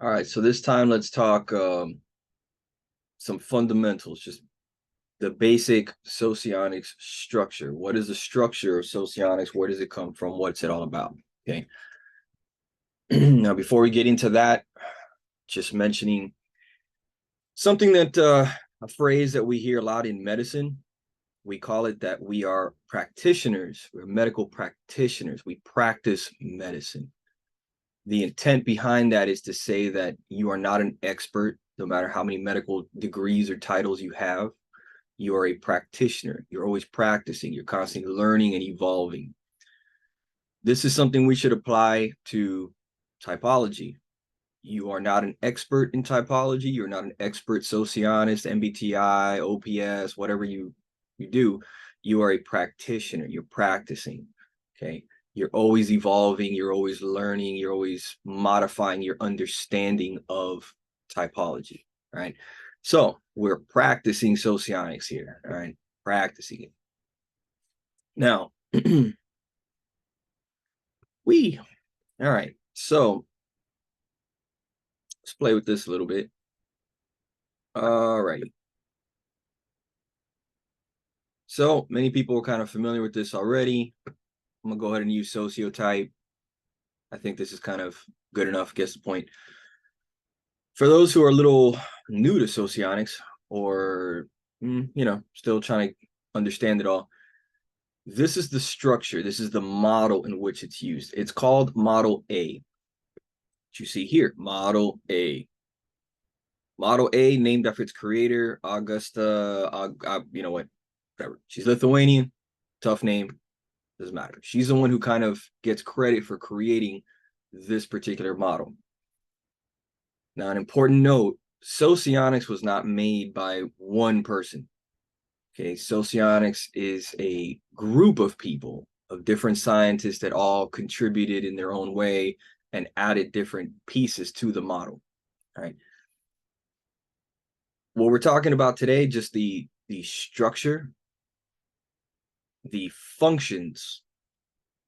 All right, so this time let's talk some fundamentals, just the basic socionics structure. What is the structure of socionics? Where does it come from? What's it all about? Okay. Now, before we get into that, just mentioning something that a phrase that we hear a lot in medicine. We call it that we are practitioners. We're medical practitioners. We practice medicine. The intent behind that is to say that you are not an expert, no matter how many medical degrees or titles you have. You are a practitioner. You're always practicing. You're constantly learning and evolving. This is something we should apply to typology. You are not an expert in typology. You're not an expert socionist, MBTI, OPS, whatever you do. You are a practitioner. You're practicing. Okay. You're always evolving. You're always learning. You're always modifying your understanding of typology. Right. So we're practicing socionics here. All right. Practicing it. Now, all right. So let's play with this a little bit. All right. So many people are kind of familiar with this already. I'm gonna go ahead and use sociotype. I think this is kind of good enough, gets the point. For those who are a little new to socionics or, still trying to understand it all, this is the structure. This is the model in which it's used. It's called Model A. What you see here, Model A. Model A, named after its creator, Augusta, you know what, whatever. She's Lithuanian, tough name, doesn't matter. She's the one who kind of gets credit for creating this particular model. Now, an important note, socionics was not made by one person. Okay, socionics is a group of people, of different scientists that all contributed in their own way and added different pieces to the model. All right. What we're talking about today, just the structure, the functions,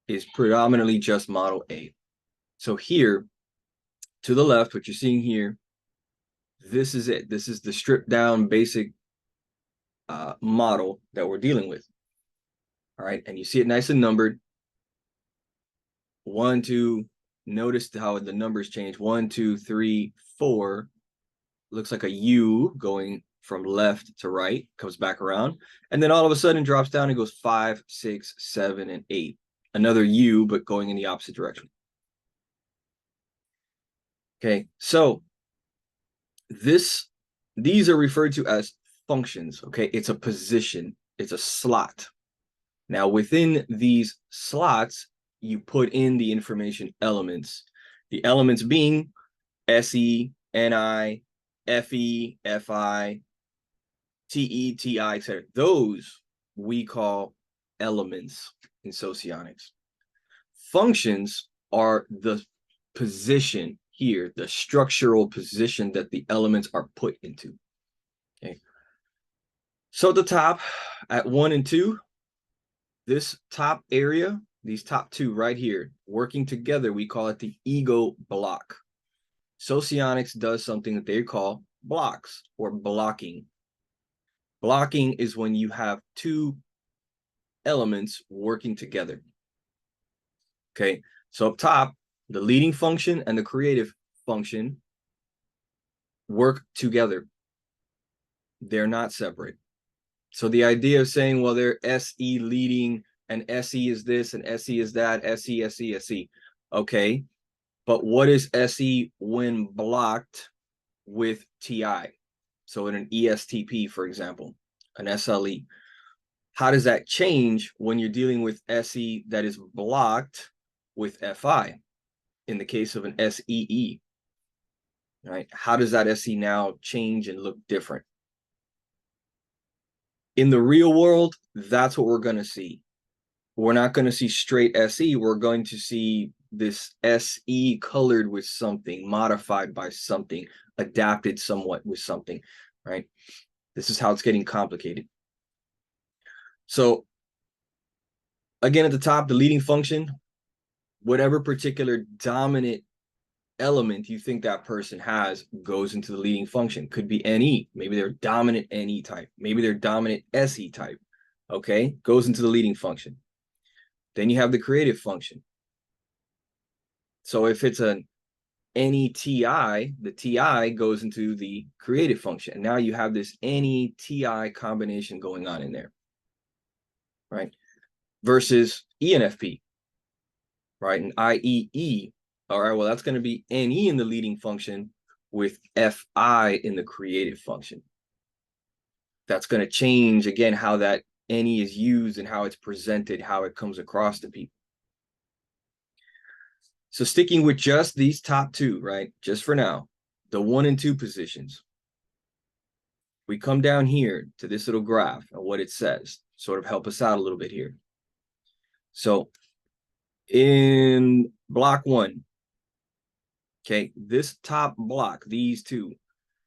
is predominantly just Model A. So here, to the left, what you're seeing here, this is it. This is the stripped down basic model that we're dealing with. All right, and you see it nice and numbered. 1, 2, notice how the numbers change. 1, 2, 3, 4. Looks like a U going from left to right, comes back around, and then all of a sudden drops down and goes 5, 6, 7, and 8. Another U, but going in the opposite direction. Okay, so these are referred to as functions. Okay, it's a position, it's a slot. Now, within these slots, you put in the information elements. The elements being SE, NI, FE, FI, TE, TI, etc. Those we call elements in socionics. Functions are the position here, the structural position that the elements are put into. Okay. So at the top, at 1 and 2, this top area, these top two right here, working together, we call it the ego block. Socionics does something that they call blocks or blocking. Blocking is when you have two elements working together. Okay, so up top, the leading function and the creative function work together. They're not separate. So the idea of saying, well, they're SE leading and SE is this and SE is that, SE, SE, SE. Okay, but what is SE when blocked with TI? So in an ESTP, for example, an SLE, how does that change when you're dealing with SE that is blocked with FI in the case of an SEE? Right? How does that SE now change and look different? In the real world, that's what we're going to see. We're not going to see straight SE. We're going to see this SE colored with something, modified by something, adapted somewhat with something, right? This is how it's getting complicated. So again, at the top, the leading function, whatever particular dominant element you think that person has goes into the leading function. Could be NE. Maybe they're dominant NE type. Maybe they're dominant SE type. Okay, goes into the leading function. Then you have the creative function. So if it's an NETI, the TI goes into the creative function. And now you have this NETI combination going on in there, right? Versus ENFP, right? And IEE. All right, well, that's going to be NE in the leading function with FI in the creative function. That's going to change, again, how that NE is used and how it's presented, how it comes across to people. So sticking with just these top two, right, just for now, the 1 and 2 positions, we come down here to this little graph and what it says, sort of help us out a little bit here. So in block 1, okay, this top block, these two,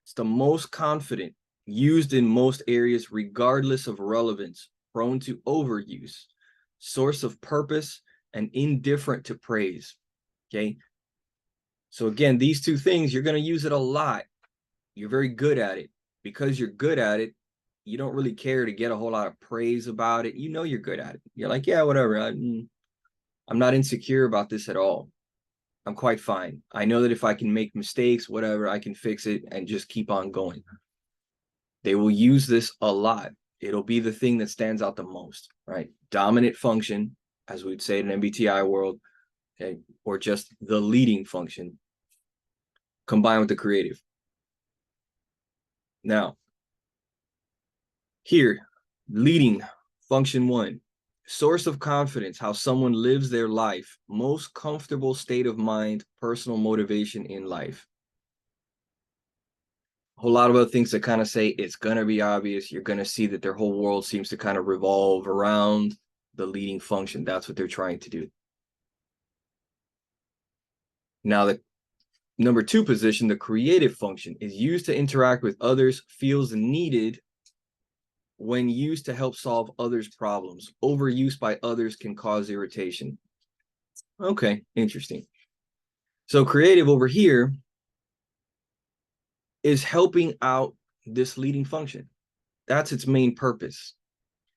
it's the most confident, used in most areas regardless of relevance, prone to overuse, source of purpose, and indifferent to praise. Okay, so again, these two things, you're going to use it a lot. You're very good at it. Because you're good at it, you don't really care to get a whole lot of praise about it. You know you're good at it. You're like, yeah, whatever. I'm not insecure about this at all. I'm quite fine. I know that if I can make mistakes, whatever, I can fix it and just keep on going. They will use this a lot. It'll be the thing that stands out the most, right? Dominant function, as we'd say in an MBTI world, okay, or just the leading function combined with the creative. Now, here, leading function 1, source of confidence, how someone lives their life, most comfortable state of mind, personal motivation in life. A whole lot of other things that kind of say it's going to be obvious. You're going to see that their whole world seems to kind of revolve around the leading function. That's what they're trying to do. Now, the number 2 position, the creative function, is used to interact with others, feels needed when used to help solve others' problems. Overuse by others can cause irritation. Okay, interesting. So creative over here is helping out this leading function. That's its main purpose.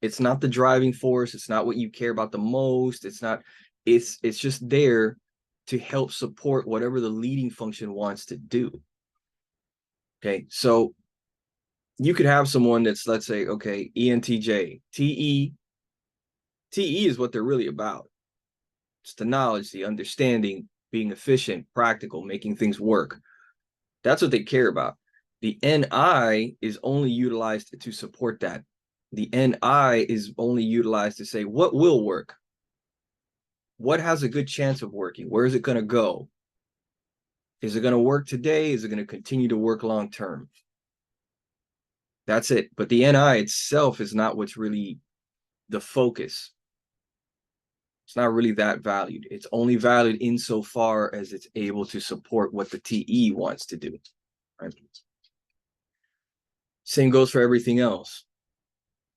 It's not the driving force. It's not what you care about the most. It's not, it's just there to help support whatever the leading function wants to do. Okay, so you could have someone that's, let's say, okay, ENTJ, TE is what they're really about. It's the knowledge, the understanding, being efficient, practical, making things work. That's what they care about. The NI is only utilized to support that. The NI is only utilized to say what will work. What has a good chance of working? Where is it going to go? Is it going to work today? Is it going to continue to work long term? That's it. But the NI itself is not what's really the focus. It's not really that valued. It's only valued insofar as it's able to support what the TE wants to do. Right? Same goes for everything else.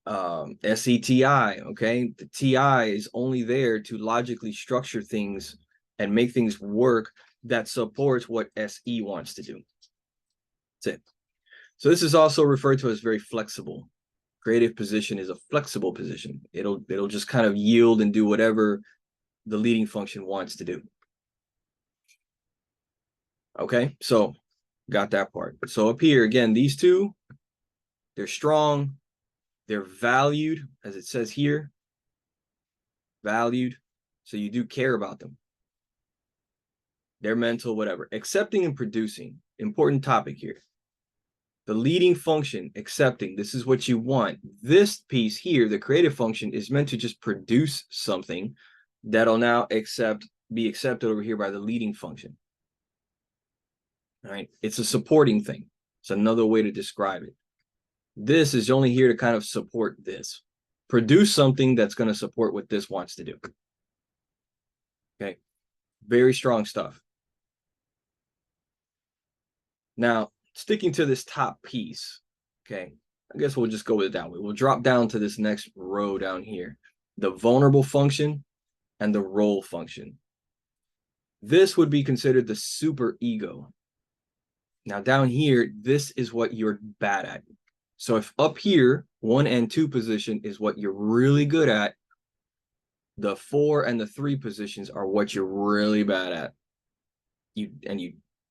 SETI, okay? The TI is only there to logically structure things and make things work that supports what SE wants to do. That's it. So this is also referred to as very flexible. Creative position is a flexible position. It'll just kind of yield and do whatever the leading function wants to do. Okay, so got that part. So up here, again, these two, they're strong, they're valued, as it says here, valued. So you do care about them. They're mental, whatever. Accepting and producing, important topic here. The leading function, accepting, this is what you want. This piece here, the creative function, is meant to just produce something that'll now be accepted over here by the leading function. All right, it's a supporting thing. It's another way to describe it. This is only here to kind of support this. Produce something that's going to support what this wants to do. Okay, very strong stuff. Now, sticking to this top piece, okay, I guess we'll just go with it that way. We'll drop down to this next row down here. The vulnerable function and the role function. This would be considered the super ego. Now down here, this is what you're bad at. So if up here, 1 and 2 position is what you're really good at, the 4 and the 3 positions are what you're really bad at. You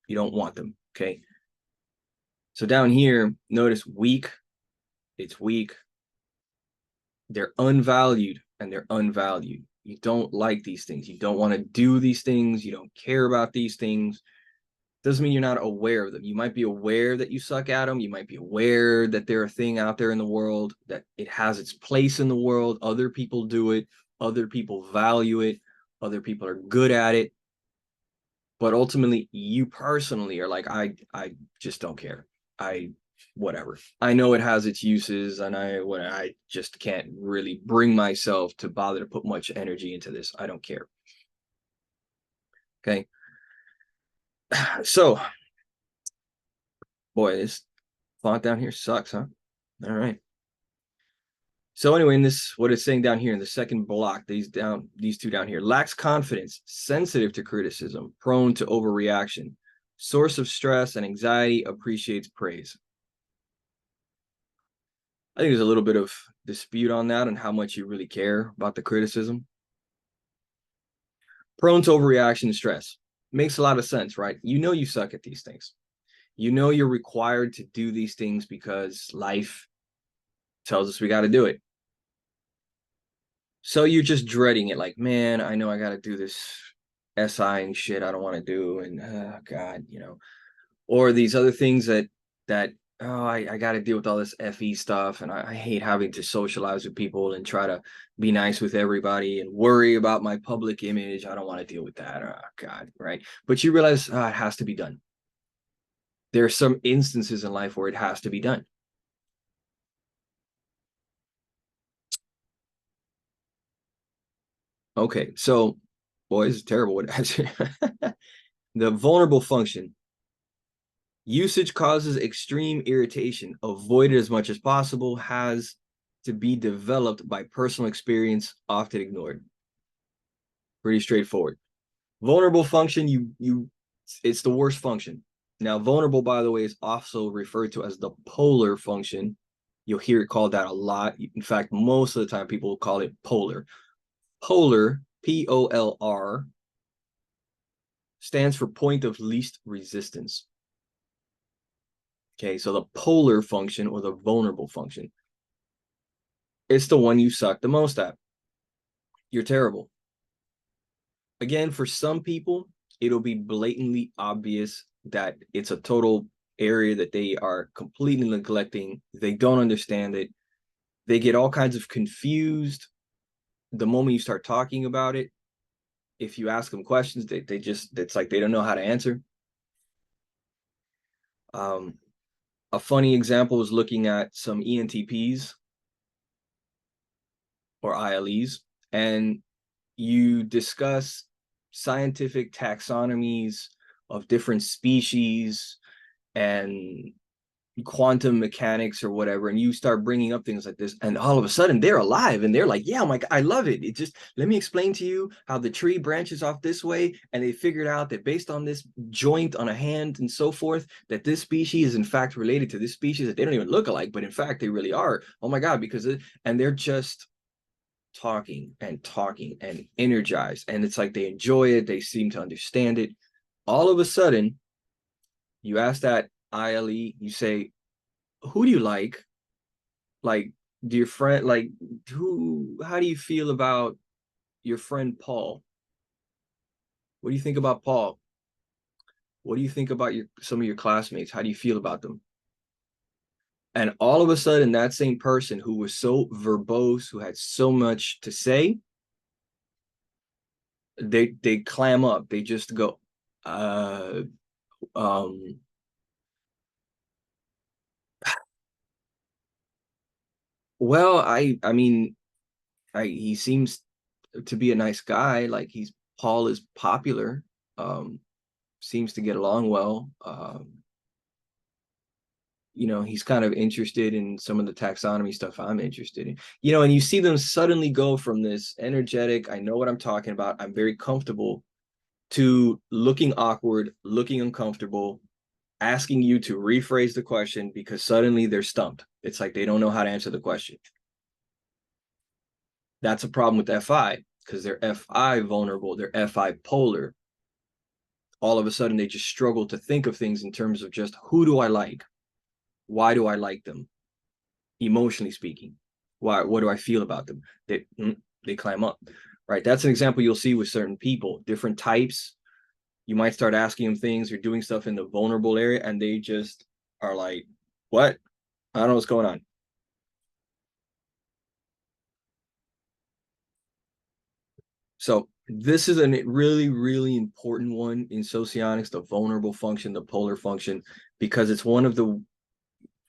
don't want them, okay? So down here, notice weak, it's weak. They're unvalued and they're unvalued. You don't like these things. You don't want to do these things. You don't care about these things. Doesn't mean you're not aware of them. You might be aware that you suck at them. You might be aware that they're a thing out there in the world, that it has its place in the world. Other people do it. Other people value it. Other people are good at it. But ultimately, you personally are like, I just don't care. Whatever. I know it has its uses, and I just can't really bring myself to bother to put much energy into this. I don't care. Okay. So, boy, this font down here sucks, huh? All right. So anyway, in this, what it's saying down here in the second block, these two down here, lacks confidence, sensitive to criticism, prone to overreaction, source of stress and anxiety, appreciates praise. I think there's a little bit of dispute on that and how much you really care about the criticism. Prone to overreaction and stress. Makes a lot of sense, right? You know you suck at these things. You know you're required to do these things because life tells us we got to do it. So you're just dreading it, like, man, I know I got to do this SI and shit I don't want to do, and God, or these other things that oh, I got to deal with all this FE stuff, and I hate having to socialize with people and try to be nice with everybody and worry about my public image. I don't want to deal with that. Oh, God, right? But you realize it has to be done. There are some instances in life where it has to be done. Okay, so, boy, this is terrible. What the vulnerable function. Usage causes extreme irritation. Avoid it as much as possible. Has to be developed by personal experience, often ignored. Pretty straightforward. Vulnerable function, it's the worst function. Now, vulnerable, by the way, is also referred to as the polar function. You'll hear it called that a lot. In fact, most of the time people will call it polar. Polar, P-O-L-R, stands for point of least resistance. Okay, so the polar function or the vulnerable function, it's the one you suck the most at. You're terrible. Again, for some people, it'll be blatantly obvious that it's a total area that they are completely neglecting. They don't understand it. They get all kinds of confused the moment you start talking about it. If you ask them questions, they just, it's like they don't know how to answer. A funny example is looking at some ENTPs or ILEs, and you discuss scientific taxonomies of different species and quantum mechanics or whatever, and you start bringing up things like this, and all of a sudden they're alive and they're like, yeah, my God, I love it. It just, let me explain to you how the tree branches off this way, and they figured out that based on this joint on a hand and so forth, that this species is in fact related to this species that they don't even look alike, but in fact they really are. Oh my God, because and they're just talking and energized, and it's like they enjoy it, they seem to understand it. All of a sudden you ask that ILE, you say, who do you like do your friend, like, how do you feel about your friend Paul? What do you think about Paul? What do you think about some of your classmates? How do you feel about them? And all of a sudden, that same person who was so verbose, who had so much to say, they clam up. They just go, um, well, I mean, he seems to be a nice guy. Like, Paul is popular, seems to get along well. He's kind of interested in some of the taxonomy stuff I'm interested in. And you see them suddenly go from this energetic, I know what I'm talking about, I'm very comfortable to looking awkward, looking uncomfortable, asking you to rephrase the question because suddenly they're stumped. It's like they don't know how to answer the question. That's a problem with FI because they're FI vulnerable, they're FI polar. All of a sudden, they just struggle to think of things in terms of just who do I like? Why do I like them? Emotionally speaking, what do I feel about them? They climb up, right? That's an example you'll see with certain people, different types. You might start asking them things or doing stuff in the vulnerable area, and they just are like, what? I don't know what's going on. So this is a really, really important one in socionics, the vulnerable function, the polar function, because it's one of the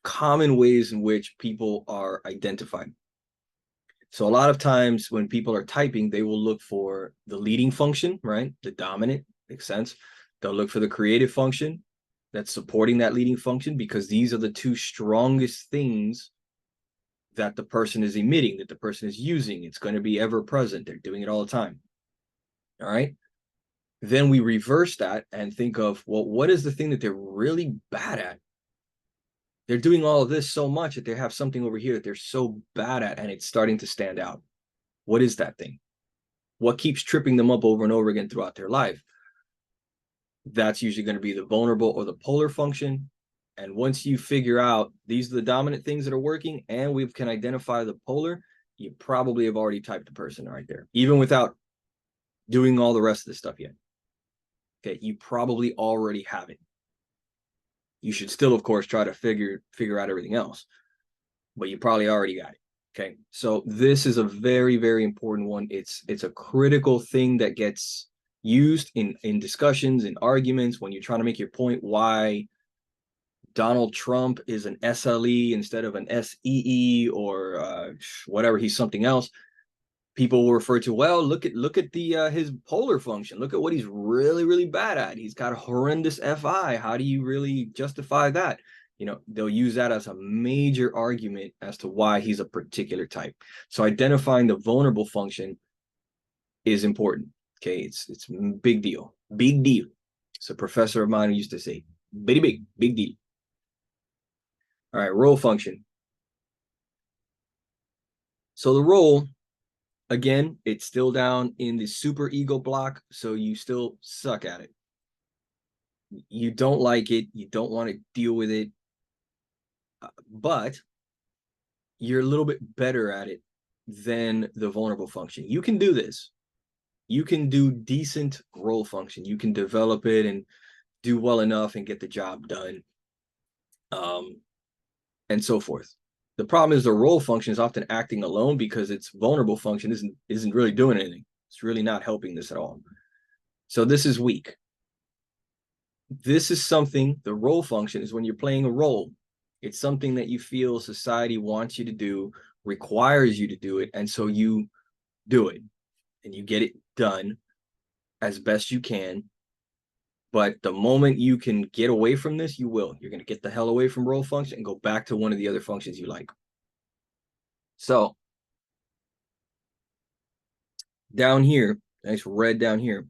common ways in which people are identified. So a lot of times when people are typing, they will look for the leading function, right? The dominant, makes sense. They'll look for the creative function that's supporting that leading function because these are the two strongest things that the person is emitting, that the person is using. It's going to be ever present. They're doing it all the time. All right. Then we reverse that and think of, well, what is the thing that they're really bad at? They're doing all of this so much that they have something over here that they're so bad at, and it's starting to stand out. What is that thing? What keeps tripping them up over and over again throughout their life? That's usually going to be the vulnerable or the polar function. And once you figure out these are the dominant things that are working and we can identify the polar, you probably have already typed the person right there, even without doing all the rest of this stuff yet. Okay, you probably already have it. You should still, of course, try to figure out everything else, but you probably already got it. Okay, so this is a very, very important one. It's a critical thing that gets used in discussions, in arguments, when you're trying to make your point why Donald Trump is an SLE instead of an SEE or whatever, he's something else. People will refer to, well, look at the his polar function. Look at what he's really, really bad at. He's got a horrendous FI. How do you really justify that? You know, they'll use that as a major argument as to why he's a particular type. So identifying the vulnerable function is important. Okay, it's big deal. Big deal. So a professor of mine used to say, big deal. All right, role function. So the role, again, it's still down in the super ego block, so you still suck at it. You don't like it, you don't want to deal with it, but you're a little bit better at it than the vulnerable function. You can do this. You can do decent role function. You can develop it and do well enough and get the job done, and so forth. The problem is the role function is often acting alone because its vulnerable function isn't really doing anything. It's really not helping this at all. So this is weak. This is something, the role function is when you're playing a role. It's something that you feel society wants you to do, requires you to do it, and so you do it and you get it done as best you can. But the moment you can get away from this, you will. You're going to get the hell away from role function and go back to one of the other functions you like. So down here, nice red down here,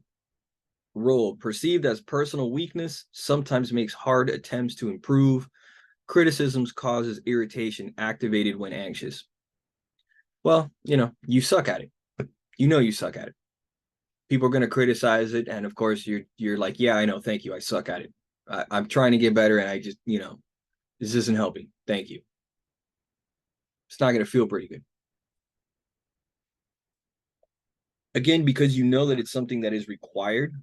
role perceived as personal weakness sometimes makes hard attempts to improve. Criticisms causes irritation activated when anxious. Well, you know, you suck at it. You know you suck at it. People are going to criticize it, and of course you're like, yeah, I know, thank you, I suck at it. I'm trying to get better, and I just, you know, this isn't helping. Thank you. It's not going to feel pretty good. Again, because you know that it's something that is required,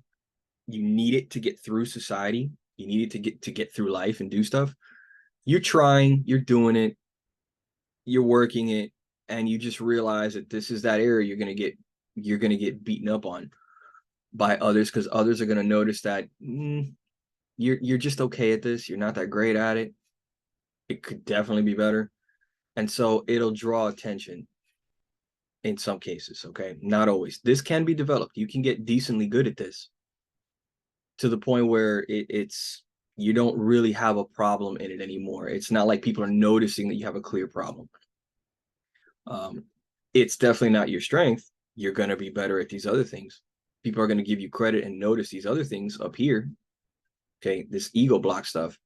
you need it to get through society. You need it to get through life and do stuff. You're trying, you're doing it, you're working it, and you just realize that this is that area you're gonna get beaten up on by others because others are gonna notice that you're just okay at this. You're not that great at it. It could definitely be better, and so it'll draw attention in some cases. Okay, not always. This can be developed. You can get decently good at this to the point where it's you don't really have a problem in it anymore. It's not like people are noticing that you have a clear problem. It's definitely not your strength. You're going to be better at these other things. People are going to give you credit and notice these other things up here. Okay, this ego block stuff.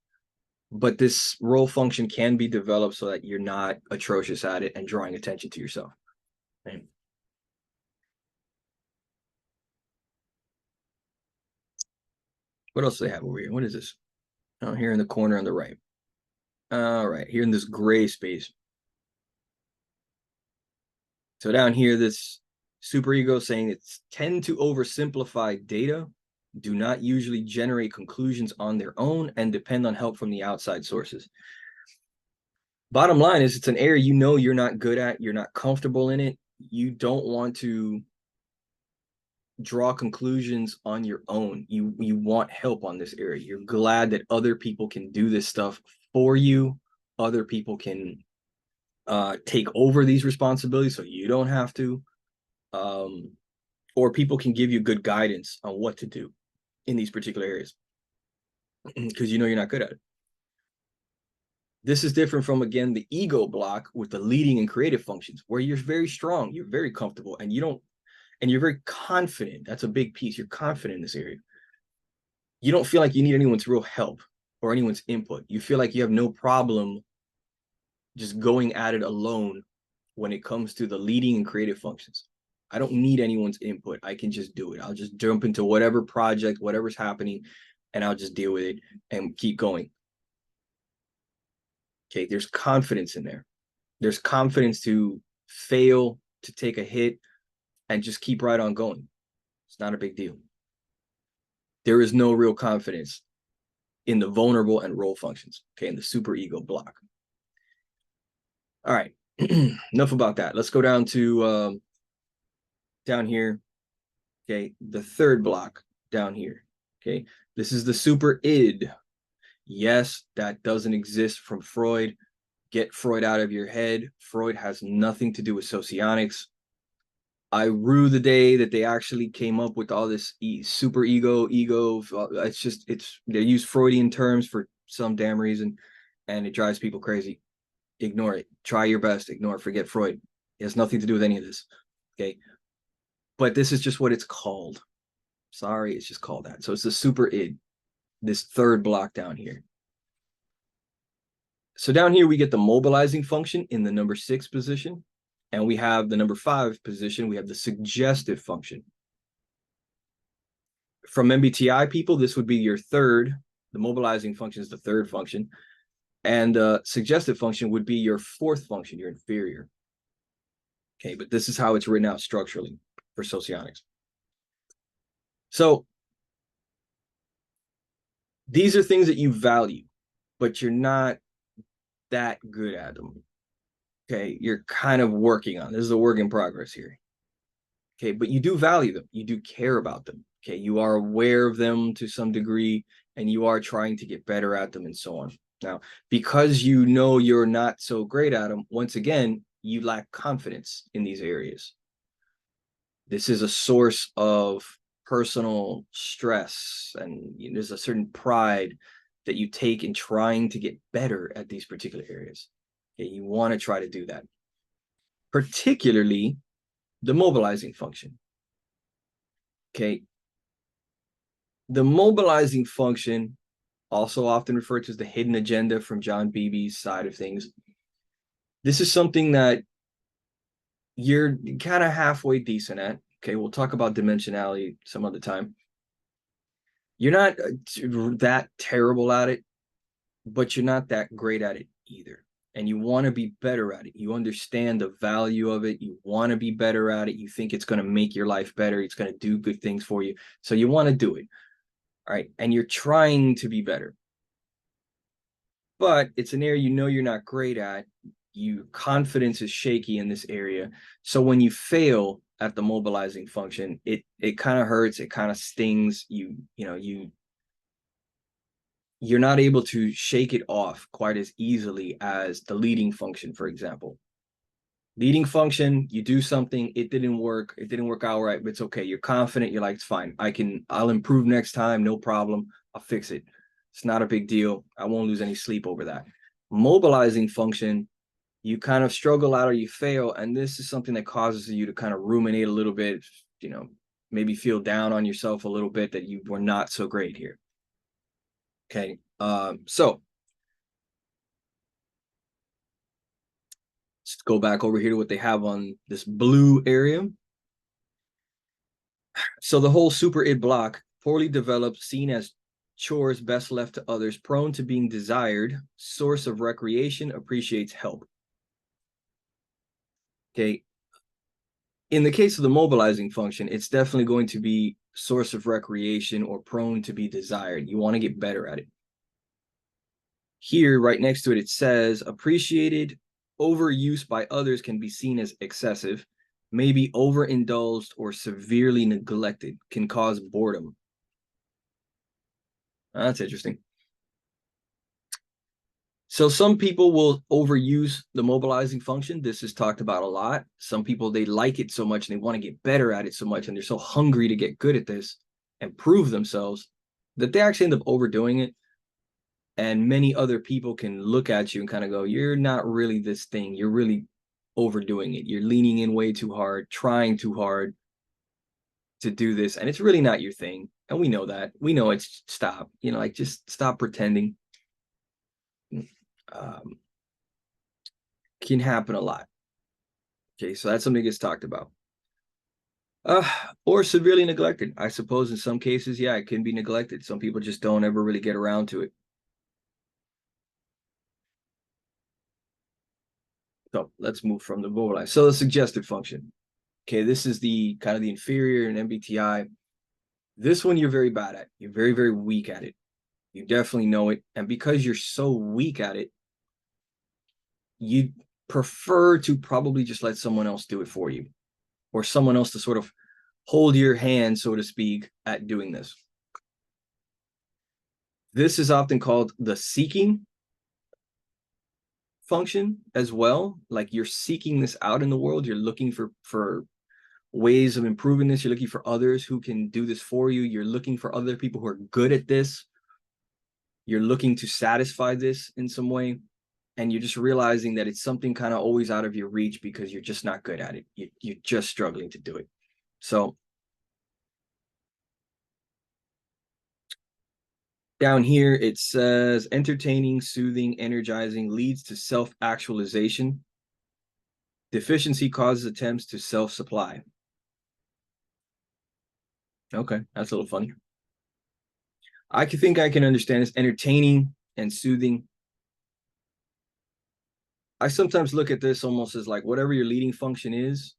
But this role function can be developed so that you're not atrocious at it and drawing attention to yourself. Right? What else do they have over here? What is this? Oh, here in the corner on the right. All right, here in this gray space. So down here, this superego saying it's tend to oversimplify data, do not usually generate conclusions on their own, and depend on help from the outside sources. Bottom line is it's an area you know you're not good at, you're not comfortable in it, you don't want to draw conclusions on your own. You want help on this area. You're glad that other people can do this stuff for you. Other people can take over these responsibilities so you don't have to. Or people can give you good guidance on what to do in these particular areas because you know you're not good at it. This is different from, again, the ego block with the leading and creative functions, where you're very strong, you're very comfortable, and you're very confident. That's a big piece. You're confident in this area. You don't feel like you need anyone's real help or anyone's input. You feel like you have no problem just going at it alone when it comes to the leading and creative functions. I don't need anyone's input. I can just do it. I'll just jump into whatever project, whatever's happening, and I'll just deal with it and keep going. Okay, there's confidence in there. There's confidence to fail, to take a hit, and just keep right on going. It's not a big deal. There is no real confidence in the vulnerable and role functions, okay, in the superego block. All right, enough about that. Let's go down to down here, okay, the third block down here, okay. This is the super id. Yes, that doesn't exist from Freud. Get Freud out of your head. Freud has nothing to do with socionics. I rue the day that they actually came up with all this super ego. They use Freudian terms for some damn reason, and it drives people crazy. Ignore it. Try your best. Ignore it. Forget Freud. It has nothing to do with any of this. Okay. But this is just what it's called. Sorry, it's just called that. So it's the super id, this third block down here. So down here, we get the mobilizing function in the number 6 position. And we have the number 5 position. We have the suggestive function. From MBTI people, this would be your third. The mobilizing function is the third function. And suggestive function would be your 4th function, your inferior. Okay, but this is how it's written out structurally for socionics. So these are things that you value, but you're not that good at them. Okay, you're kind of working on. This is a work in progress here. Okay, but you do value them. You do care about them. Okay, you are aware of them to some degree, and you are trying to get better at them and so on. Now, because you know you're not so great at them, once again, you lack confidence in these areas. This is a source of personal stress, and there's a certain pride that you take in trying to get better at these particular areas. Okay, you want to try to do that, particularly the mobilizing function. Okay, the mobilizing function, also often referred to as the hidden agenda from John Beebe's side of things. This is something that you're kind of halfway decent at. Okay, we'll talk about dimensionality some other time. You're not that terrible at it, but you're not that great at it either. And you want to be better at it. You understand the value of it. You want to be better at it. You think it's going to make your life better. It's going to do good things for you. So you want to do it. All right. And you're trying to be better. But it's an area you know you're not great at. Your confidence is shaky in this area. So when you fail at the mobilizing function, it kind of hurts. It kind of stings. You're not able to shake it off quite as easily as the leading function, for example. Leading function, you do something, it didn't work out right, but it's okay. You're confident, you're like, it's fine. I'll improve next time, no problem. I'll fix it. It's not a big deal. I won't lose any sleep over that. Mobilizing function, you kind of struggle out or you fail, and this is something that causes you to kind of ruminate a little bit, maybe feel down on yourself a little bit that you were not so great here. Okay, so let's go back over here to what they have on this blue area. So the whole super id block, poorly developed, seen as chores best left to others, prone to being desired, source of recreation, appreciates help. Okay. In the case of the mobilizing function, it's definitely going to be source of recreation or prone to be desired. You want to get better at it. Here, right next to it, it says appreciated, overuse by others can be seen as excessive, may be overindulged or severely neglected, can cause boredom. That's interesting. So some people will overuse the mobilizing function. This is talked about a lot. Some people, they like it so much and they want to get better at it so much, and they're so hungry to get good at this and prove themselves that they actually end up overdoing it. And many other people can look at you and kind of go, you're not really this thing. You're really overdoing it. You're leaning in way too hard, trying too hard to do this. And it's really not your thing. And we know that. We know it's stop, like just stop pretending. Can happen a lot. Okay, so that's something that gets talked about. Or severely neglected. I suppose in some cases, yeah, it can be neglected. Some people just don't ever really get around to it. So let's move from the mobilize. So the suggestive function. Okay, this is the kind of the inferior in MBTI. This one you're very bad at. You're very, very weak at it. You definitely know it. And because you're so weak at it, you prefer to probably just let someone else do it for you, or someone else to sort of hold your hand, so to speak, at doing this. This is often called the seeking function as well. Like you're seeking this out in the world. You're looking for ways of improving this. You're looking for others who can do this for you. You're looking for other people who are good at this. You're looking to satisfy this in some way. And you're just realizing that it's something kind of always out of your reach because you're just not good at it. You're just struggling to do it. So down here, it says entertaining, soothing, energizing leads to self-actualization. Deficiency causes attempts to self-supply. Okay, that's a little funny. I think I can understand this. Entertaining and soothing. I sometimes look at this almost as like whatever your leading function is,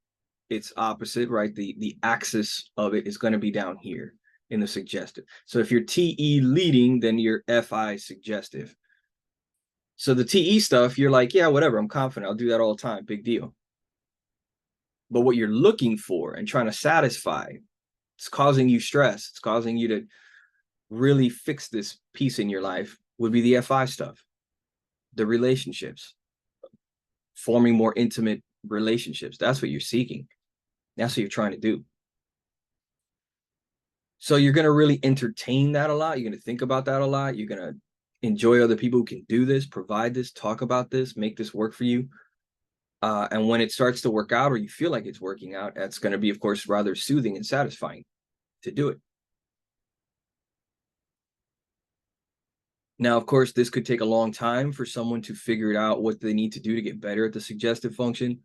it's opposite, right? The axis of it is going to be down here in the suggestive. So if you're TE leading, then you're FI suggestive. So the TE stuff, you're like, yeah, whatever, I'm confident. I'll do that all the time. Big deal. But what you're looking for and trying to satisfy, it's causing you stress. It's causing you to really fix this piece in your life would be the FI stuff, the relationships, forming more intimate relationships. That's what you're seeking. That's what you're trying to do. So you're going to really entertain that a lot. You're going to think about that a lot. You're going to enjoy other people who can do this, provide this, talk about this, make this work for you. And when it starts to work out or you feel like it's working out, that's going to be, of course, rather soothing and satisfying to do it. Now, of course, this could take a long time for someone to figure out what they need to do to get better at the suggestive function.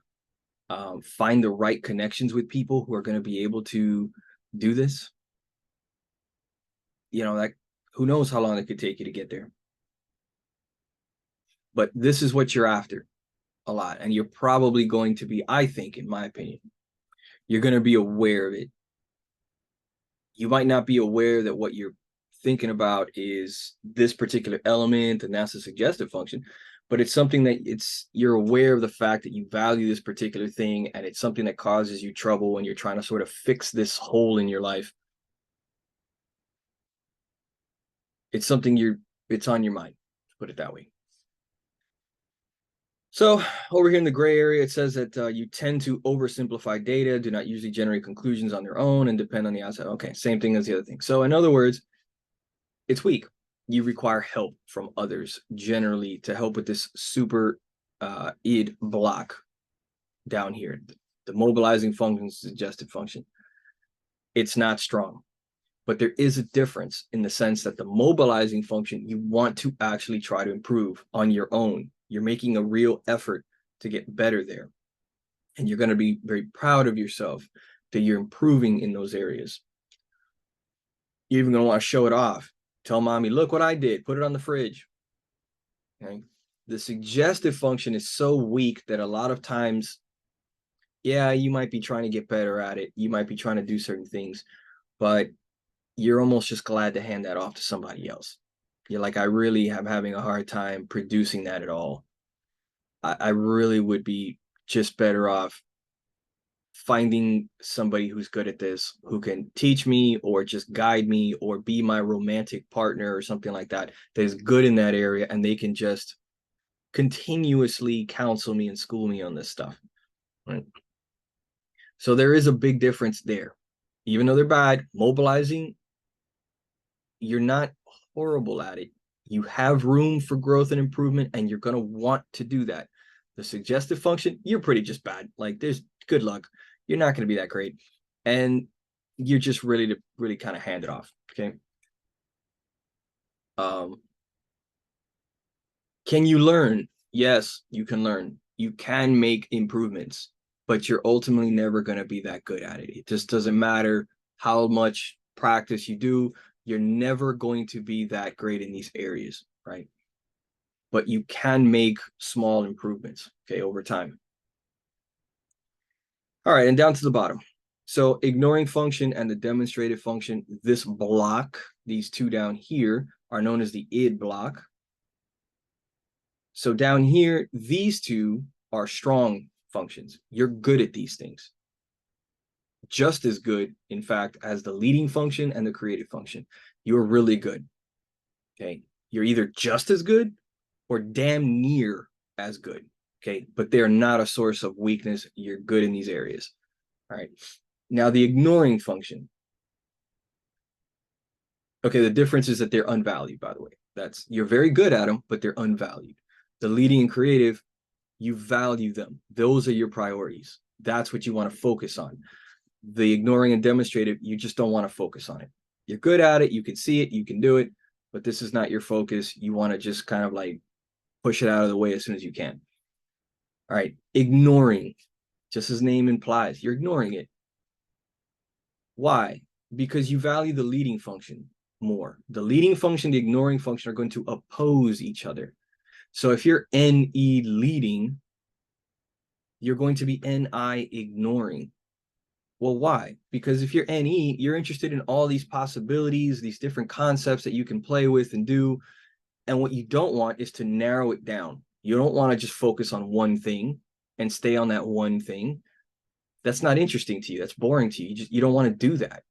Find the right connections with people who are going to be able to do this. Like who knows how long it could take you to get there. But this is what you're after a lot. And you're probably going to be, I think, in my opinion, you're going to be aware of it. You might not be aware that what you're thinking about is this particular element and that's a suggestive function, but it's something that you're aware of the fact that you value this particular thing and it's something that causes you trouble when you're trying to sort of fix this hole in your life. It's something it's on your mind, put it that way. So over here in the gray area, it says that you tend to oversimplify data, do not usually generate conclusions on their own and depend on the outside. Okay, same thing as the other thing. So in other words, it's weak. You require help from others generally to help with this super id block down here, the mobilizing function, suggestive function. it's not strong. But there is a difference in the sense that the mobilizing function, you want to actually try to improve on your own. You're making a real effort to get better there. And you're going to be very proud of yourself that you're improving in those areas. You're even going to want to show it off. Tell mommy, look what I did. Put it on the fridge. Okay? The suggestive function is so weak that a lot of times, yeah, you might be trying to get better at it. You might be trying to do certain things, but you're almost just glad to hand that off to somebody else. You're like, I really am having a hard time producing that at all. I really would be just better off finding somebody who's good at this, who can teach me or just guide me or be my romantic partner or something like that, that is good in that area, and they can just continuously counsel me and school me on this stuff. Right? So there is a big difference there. Even though they're bad, mobilizing, you're not horrible at it. You have room for growth and improvement, and you're going to want to do that. The suggestive function, you're pretty just bad. Like, there's good luck. You're not going to be that great. And you're just ready to really kind of hand it off. Okay. Can you learn? Yes, you can learn. You can make improvements, but you're ultimately never going to be that good at it. It just doesn't matter how much practice you do. You're never going to be that great in these areas, right? But you can make small improvements, okay, over time. All right, and down to the bottom. So ignoring function and the demonstrative function, this block, these two down here, are known as the id block. So down here, these two are strong functions. You're good at these things. Just as good, in fact, as the leading function and the creative function. You're really good. Okay. You're either just as good or damn near as good. Okay. But they're not a source of weakness. You're good in these areas. All right. Now, the ignoring function. Okay. The difference is that they're unvalued, by the way. You're very good at them, but they're unvalued. The leading and creative, you value them. Those are your priorities. That's what you want to focus on. The ignoring and demonstrative, you just don't want to focus on it. You're good at it. You can see it. You can do it. But this is not your focus. You want to just kind of like push it out of the way as soon as you can. All right. Ignoring, just as name implies, you're ignoring it. Why? Because you value the leading function more. The leading function, the ignoring function are going to oppose each other. So if you're NE leading, you're going to be NI ignoring. Well, why? Because if you're NE, you're interested in all these possibilities, these different concepts that you can play with and do. And what you don't want is to narrow it down. You don't want to just focus on one thing and stay on that one thing. That's not interesting to you. That's boring to you. You don't want to do that.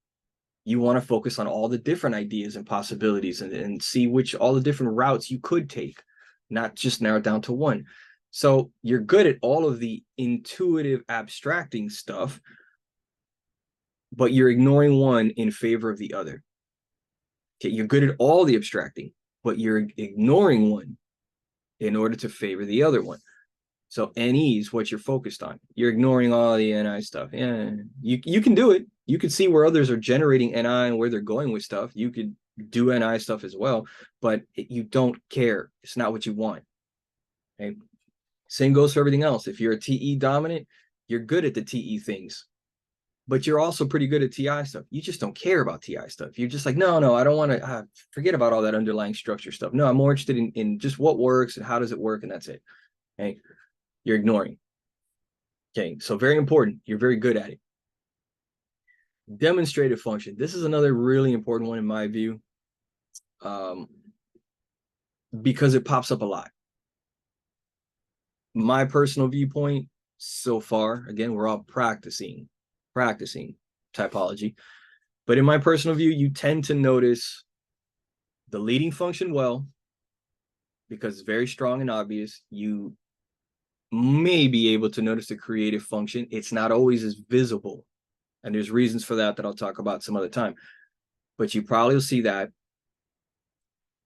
You want to focus on all the different ideas and possibilities and see all the different routes you could take, not just narrow it down to one. So you're good at all of the intuitive abstracting stuff, but you're ignoring one in favor of the other. Okay, you're good at all the abstracting, but you're ignoring one in order to favor the other one. So NE is what you're focused on. You're ignoring all the NI stuff. Yeah, you can do it. You can see where others are generating NI and where they're going with stuff. You could do NI stuff as well, but you don't care. It's not what you want. Okay. Same goes for everything else. If you're a TE dominant, you're good at the TE things, but you're also pretty good at TI stuff. You just don't care about TI stuff. You're just like, no, I don't want to forget about all that underlying structure stuff. No, I'm more interested in just what works and how does it work, and that's it. Okay. You're ignoring. Okay, so very important. You're very good at it. Demonstrative function. This is another really important one in my view, because it pops up a lot. My personal viewpoint so far, again, we're all practicing typology, but in my personal view, you tend to notice the leading function well because it's very strong and obvious. You may be able to notice the creative function. It's not always as visible, and there's reasons for that I'll talk about some other time, but you probably will see that.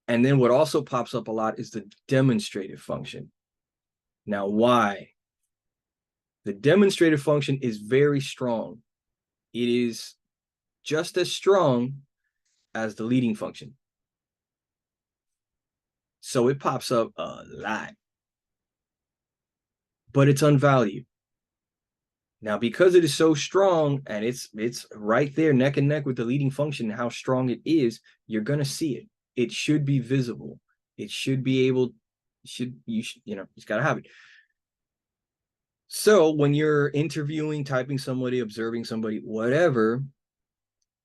And then what also pops up a lot is the demonstrative function. Now, why? The demonstrative function is very strong. It is just as strong as the leading function. So it pops up a lot, but it's unvalued. Now, because it is so strong and it's right there neck and neck with the leading function, how strong it is, you're gonna see it. It should be visible. It should be able, it's gotta have it. So when you're interviewing, typing somebody, observing somebody, whatever,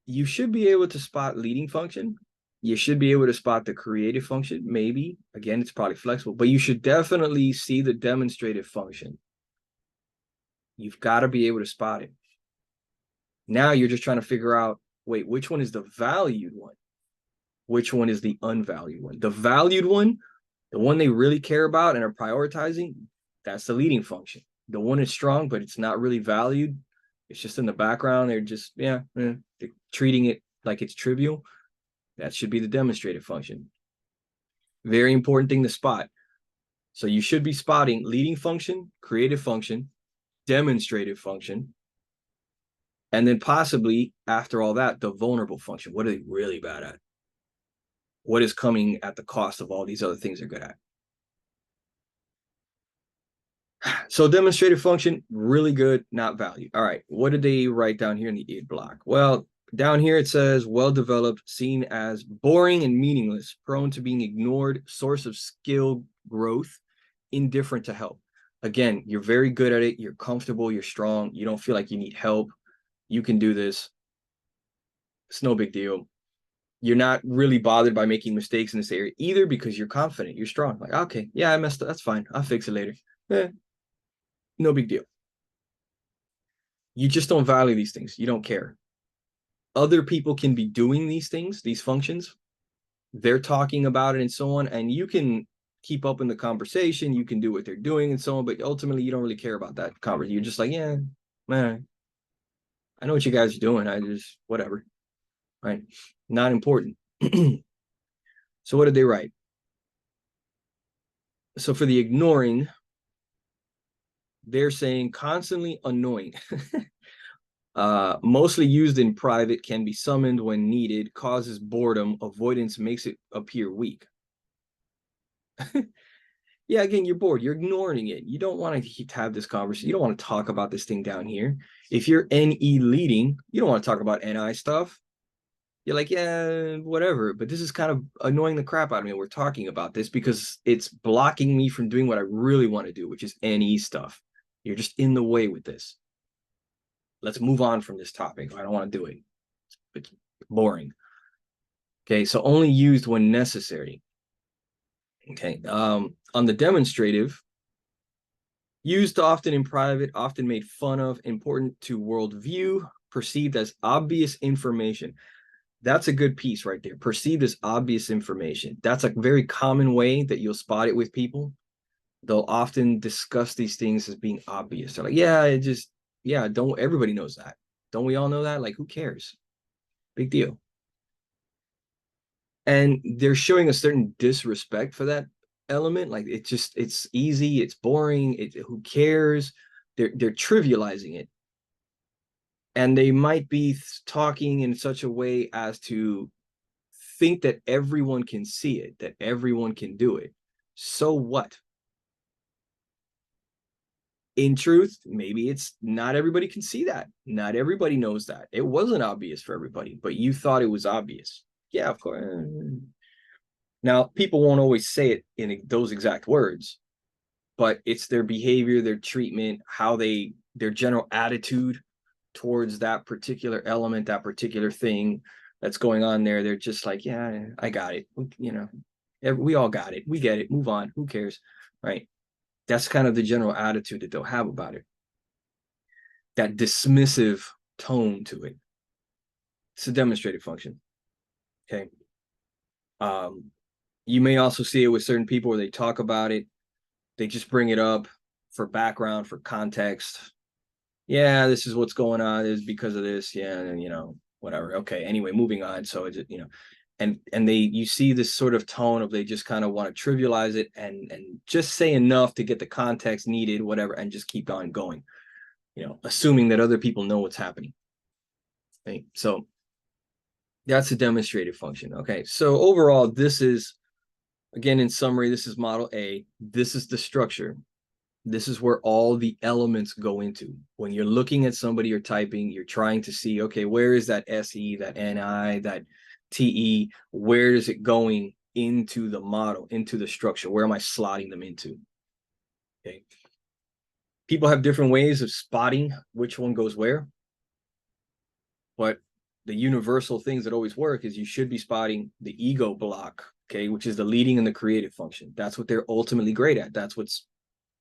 you should be able to spot leading function. You should be able to spot the creative function, maybe. Again, it's probably flexible, but you should definitely see the demonstrative function. You've got to be able to spot it. Now you're just trying to figure out, wait, which one is the valued one? Which one is the unvalued one? The valued one, the one they really care about and are prioritizing, that's the leading function. The one is strong, but it's not really valued. It's just in the background. They're just, they're treating it like it's trivial. That should be the demonstrative function. Very important thing to spot. So you should be spotting leading function, creative function, demonstrative function, and then possibly after all that, the vulnerable function. What are they really bad at? What is coming at the cost of all these other things they're good at? So demonstrative function, really good, not valued. All right, what did they write down here in the id block? Well, down here it says well-developed, seen as boring and meaningless, prone to being ignored, source of skill growth, indifferent to help. Again, you're very good at it. You're comfortable. You're strong. You don't feel like you need help. You can do this. It's no big deal. You're not really bothered by making mistakes in this area either because you're confident. You're strong. Like, okay, yeah, I messed up. That's fine. I'll fix it later. No big deal. You just don't value these things. You don't care. Other people can be doing these things, these functions. They're talking about it and so on. And you can keep up in the conversation. You can do what they're doing and so on. But ultimately, you don't really care about that conversation. You're just like, yeah, man, I know what you guys are doing. I just, whatever. Right? Not important. So what did they write? So for the ignoring, they're saying constantly annoying. Mostly used in private, can be summoned when needed, causes boredom, avoidance makes it appear weak. Yeah, again, you're bored. You're ignoring it. You don't want to have this conversation. You don't want to talk about this thing down here. If you're NE leading, you don't want to talk about NI stuff. You're like, yeah, whatever. But this is kind of annoying the crap out of me. We're talking about this because it's blocking me from doing what I really want to do, which is NE stuff. You're just in the way with this. Let's move on from this topic. I don't want to do it. It's boring. Okay, so only used when necessary. Okay, on the demonstrative, used often in private, often made fun of, important to worldview, perceived as obvious information. That's a good piece right there. Perceived as obvious information. That's a very common way that you'll spot it with people. They'll often discuss these things as being obvious. They're like, yeah, don't everybody knows that. Don't we all know that? Like, who cares? Big deal. And they're showing a certain disrespect for that element. Like it's easy, it's boring, who cares? They're trivializing it. And they might be talking in such a way as to think that everyone can see it, that everyone can do it. So what? In truth, maybe it's not everybody can see that. Not everybody knows that. It wasn't obvious for everybody, but you thought it was obvious. Yeah, of course. Now, people won't always say it in those exact words, but it's their behavior, their treatment, their general attitude towards that particular element, that particular thing that's going on there. They're just like, yeah, I got it. We all got it. We get it. Move on. Who cares? Right. That's kind of the general attitude that they'll have about it. That dismissive tone to it. It's a demonstrative function. Okay. You may also see it with certain people where they talk about it. They just bring it up for background, for context. Yeah, this is what's going on. Is because of this. Yeah, and whatever. Okay. Anyway, moving on. So it's and you see this sort of tone of they just kind of want to trivialize it and just say enough to get the context needed, whatever, and just keep on going. Assuming that other people know what's happening. Right? So That's a demonstrative function. Okay, so overall, this is, again, in summary, this is model A. This is the structure. This is where all the elements go into. When you're looking at somebody or typing, you're trying to see, okay, where is that SE, that NI, that TE? Where is it going into the model, into the structure? Where am I slotting them into? Okay. People have different ways of spotting which one goes where, but the universal things that always work is you should be spotting the ego block, okay, which is the leading and the creative function. That's what they're ultimately great at. That's what's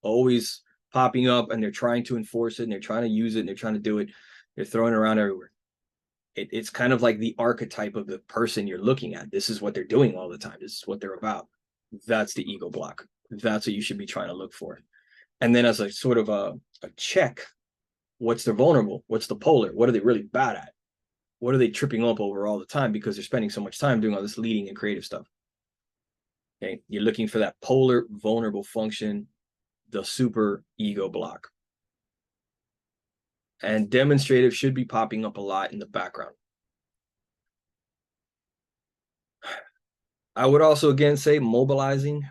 always popping up, and they're trying to enforce it, and they're trying to use it, and they're trying to do it. They're throwing it around everywhere. It's kind of like the archetype of the person you're looking at. This is what they're doing all the time. This is what they're about. That's the ego block. That's what you should be trying to look for. And then as a sort of a check, what's their vulnerable? What's the polar? What are they really bad at? What are they tripping up over all the time because they're spending so much time doing all this leading and creative stuff? Okay, you're looking for that polar vulnerable function, the super ego block. And demonstrative should be popping up a lot in the background. I would also again say mobilizing,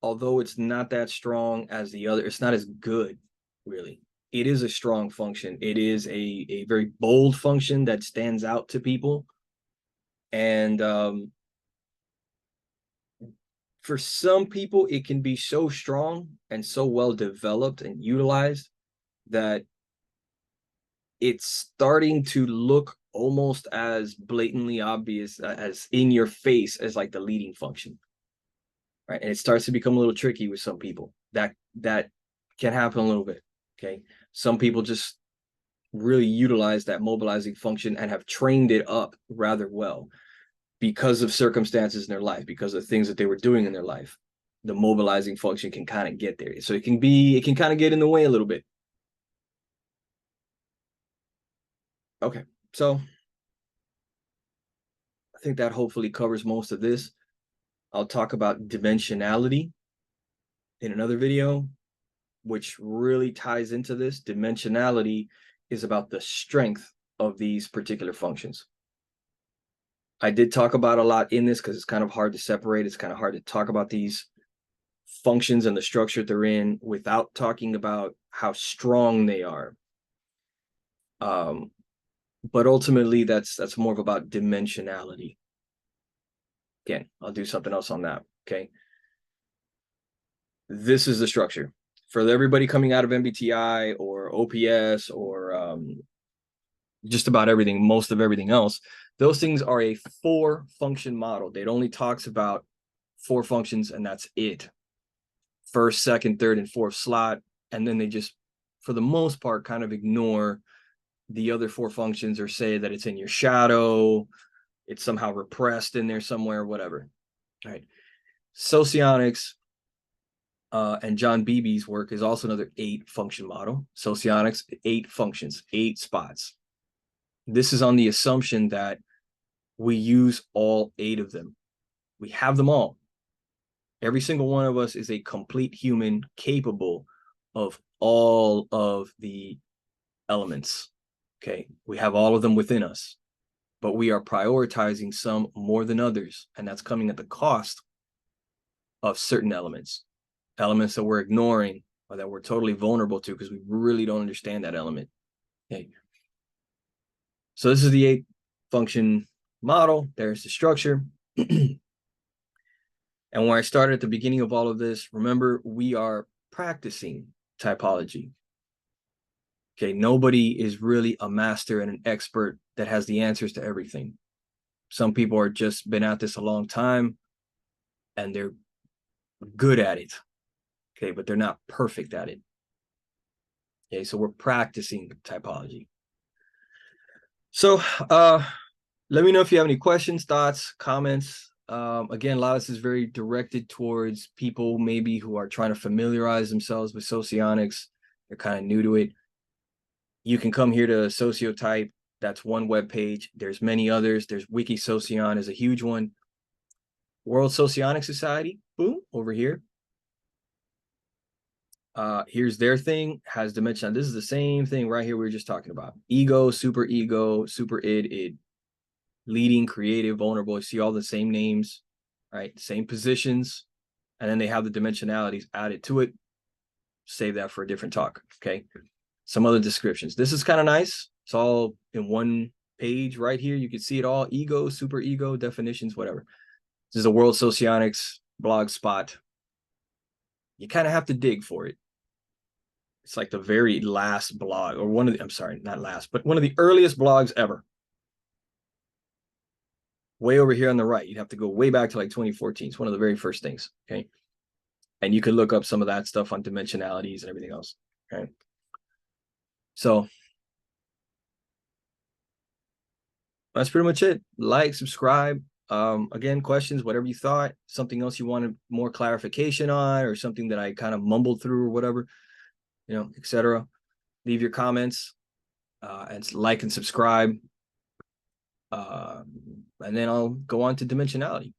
although it's not that strong as the other, it's not as good, really. It is a strong function. It is a very bold function that stands out to people. And for some people, it can be so strong and so well developed and utilized that it's starting to look almost as blatantly obvious, as in your face as like the leading function, right? And it starts to become a little tricky with some people. That can happen a little bit. Okay, some people just really utilize that mobilizing function and have trained it up rather well because of circumstances in their life, because of things that they were doing in their life. The mobilizing function can kind of get there, so it can kind of get in the way a little bit. Okay, so I think that hopefully covers most of this. I'll talk about dimensionality in another video, which really ties into this. Dimensionality is about the strength of these particular functions. I did talk about a lot in this because it's kind of hard to separate. It's kind of hard to talk about these functions and the structure they're in without talking about how strong they are. But ultimately, that's more of about dimensionality. Again, I'll do something else on that. Okay. This is the structure for everybody coming out of MBTI or OPS or just about everything, most of everything else. Those things are a 4-function model. It only talks about 4 functions, and that's it. First, second, third, and fourth slot. And then they just, for the most part, kind of ignore the other 4 functions or say that it's in your shadow, it's somehow repressed in there somewhere, whatever. All right. Socionics and John Beebe's work is also another 8-function model. Socionics, 8 functions, 8 spots. This is on the assumption that we use all 8 of them. We have them all. Every single one of us is a complete human capable of all of the elements. Okay, we have all of them within us, but we are prioritizing some more than others, and that's coming at the cost of certain elements that we're ignoring or that we're totally vulnerable to because we really don't understand that element. Okay, so this is the 8-function model. There's the structure. And where I started at the beginning of all of this, remember, we are practicing typology. Okay, nobody is really a master and an expert that has the answers to everything. Some people are just been at this a long time and they're good at it. Okay, but they're not perfect at it. Okay, so we're practicing typology. So let me know if you have any questions, thoughts, comments. Again, a lot of this is very directed towards people maybe who are trying to familiarize themselves with socionics. They're kind of new to it. You can come here to Sociotype. That's one web page. There's many others. There's Wikisocion is a huge one. World Socionic Society, boom, over here. Here's their thing, has dimension. This is the same thing right here we were just talking about. Ego, super id, id. leading, creative, vulnerable. You see all the same names, right? Same positions. And then they have the dimensionalities added to it. Save that for a different talk, okay? Some other descriptions. This is kind of nice. It's all in one page right here. You can see it all: ego, super ego, definitions, whatever. This is a World Socionics blog spot. You kind of have to dig for it. It's like the very last blog, or one of the, I'm sorry, not last, but one of the earliest blogs ever. Way over here on the right. You'd have to go way back to like 2014. It's one of the very first things, okay? And you can look up some of that stuff on dimensionalities and everything else, okay? So that's pretty much it. Like, subscribe. Again, questions, whatever you thought, something else you wanted more clarification on, or something that I kind of mumbled through or whatever, you know, etc. Leave your comments, and like and subscribe. And then I'll go on to dimensionality.